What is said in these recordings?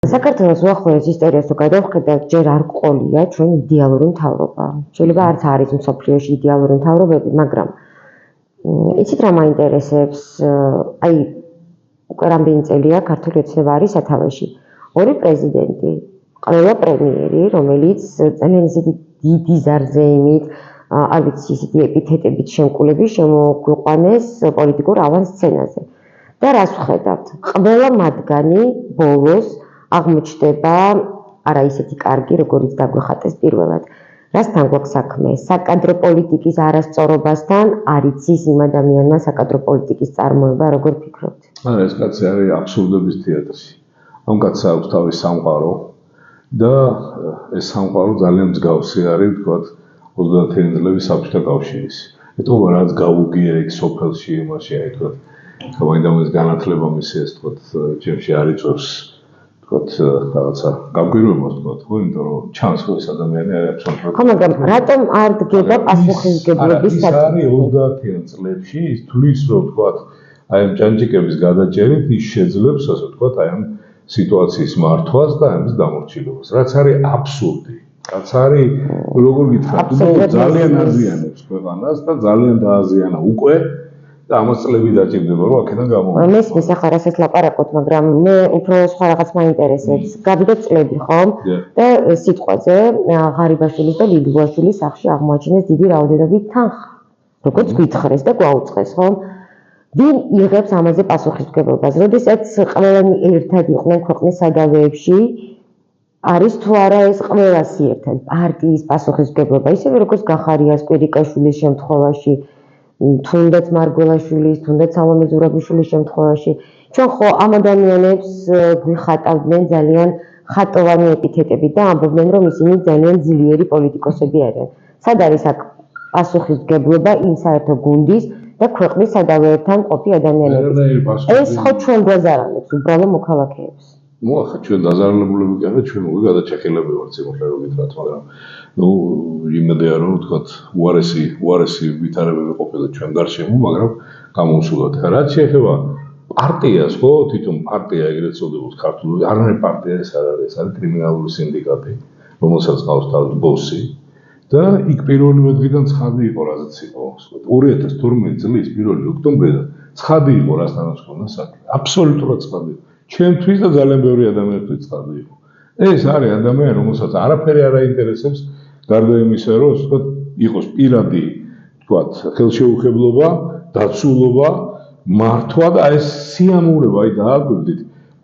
საქართველოს უახლოეს ისტორიას თუ გადავხედავთ, ჯერ არ ყოლია ჩვენ იდეალური მთავრობა. შეიძლება არც არის მსოფლიოში იდეალური მთავრობები, მაგრამ იცით რა მაინტერესებს, აი უკვე რამდენი წელია ქართული ოცნება არის სათავეში. ორი პრეზიდენტი, ყველა პრემიერი, რომელიც ძალიან ისეთი დიდი ზარზეიმით, არ ვიცი, ისეთი ეპითეტებით შემკულები შემოგვიყვანეს პოლიტიკურ ავანსცენაზე. და რას ვხედავთ? ყველა მათგანი ბოლოს აღმოჩნდება არა ისეთი კარგი, როგორიც დაგვეხატეს პირველად. რასთან გვაქვს საქმე? საკადრო პოლიტიკის არასწორობასთან არ იცის იმ ადამიანმა საკადრო პოლიტიკის წარმოება, როგორ ფიქრობთ? ეს კაცი არის აბსურდების თეატრი. ამ კაცს აქვს თავის სამყარო და ეს სამყარო ძალიან მსგავსი არის, ვთქვათ, 30-იანი წლების საბჭოთა კავშირის. ეტყობა რაც გაუგია იქ სოფელში, იმაში, აი თქვათ, გამაინდამის განათლება მისი ეს თქვათ, ჩემში არ იწევს თქვათ, რაღაცა გაგვირვებას თქვათ, ხო, იმიტომ რომ ჩანს ხო ეს ადამიანი არის აბსოლუტურად. ხო, მაგრამ რატომ არ დგება პასუხისმგებლობის საკითხი? 30-იან წლებში ის თulis რომ თქვათ, აი ამ ჭანჭიკების გადაჭერით ის შეძლებს, ასე ვთქვათ, აი ამ სიტუაციის მართვას და ამის დამორჩილებას, რაც არის აბსურდი. რაც არის, როგორ გითხრათ, ძალიან აზიანებს ქვეყანას და ძალიან დააზიანა უკვე და ამას წლები დაჭირდება, რომ აქედან გამოვიდეთ. მესმის ახლა რასაც ლაპარაკობთ, მაგრამ მე უფრო სხვა რაღაც მაინტერესებს. გავიდა წლები, ხომ? და სიტყვაზე ღარიბაშვილის და ლილუაშვილის სახლში აღმოაჩინეს დიდი რაოდენობით თანხა. როგორც გითხრეს და გვაუწყეს, ხომ? ვინ იღებს ამაზე პასუხისმგებლობას? როდესაც ყველანი ერთად იყვნენ ქვეყნის სადავეებში, არის თუ არა ეს ყველასი ერთად პარტიის პასუხისმგებლობა, ისევე როგორც გახარიას კვირიკაშვილის შემთხვევაში, თუნდაც მარგველაშვილის, თუნდაც სალომე ზურაბიშვილის შემთხვევაში. ჩვენ ხო ამ ადამიანებს გვიხატავდნენ ძალიან ხატოვანი ეპითეტებით და ამბობდნენ, რომ ისინი ძალიან ძლიერი პოლიტიკოსები არიან. სად არის აქ პასუხისმგებლობა იმ საერთო გუნდის და ქვეყნის სადავეებთან ყოფი ადამიანების? ეს ხო ჩვენ გვაზარალებს უბრალო მოქალაქეებს. ნუ ახლა ჩვენ დაზარალებულები კი არა, ჩვენ უკვე გადაჭეხილები ვართ სიმართლე რომ გითხრათ, მაგრამ ნუ იმედია რომ ვთქვათ, უარესი ვითარებები ყოფილა ჩვენ გარშემო, მაგრამ გამოუსულოთ. რაც შეეხება პარტიას, ხო, თვითონ პარტია ეგრეთ წოდებულს ქართული, არ არის პარტია, ეს არ არის, ეს არის კრიმინალური სინდიკატი, რომელსაც ყავს თავის ბოსი. და იქ პირველივე დღიდან ცხადი იყო, რაზეც იყო, 2012 წლის 1 ოქტომბრიდან ცხადი იყო, რასთანაც ჰქონდა საქმე. აბსოლუტურად ცხადი. ჩემთვის და ძალიან ბევრი ადამიანისთვის ცხადი იყო. ეს არის ადამიანი, რომელსაც არაფერი არ აინტერესებს, გარდა იმისა, რომ ვთქვათ, იყოს პირადი, ვთქვათ, ხელშეუხებლობა, დაცულობა, მართვა და ეს სიამოვნება, აი დააკვირდით,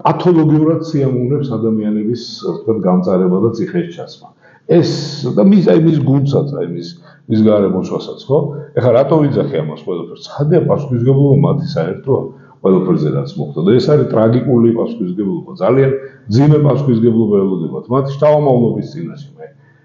პათოლოგიურად სიამოვნებს ადამიანების, ვთქვათ, გამწარება და ციხეში ჩასმა. ეს და მის გუნდსაც, აი მის გარემოცვასაც, ხო? ეხლა რატო ვიძახი ამას ყველაფერს? ცხადია პასუხისმგებლობა მათი საერთოა ყველაფერზე რაც მოხდა და ეს არის ტრაგიკული პასუხისმგებლობა, ძალიან ძიმე პასუხისმგებლობა ელოდებათ მათ შთამომავლობის წინაშე.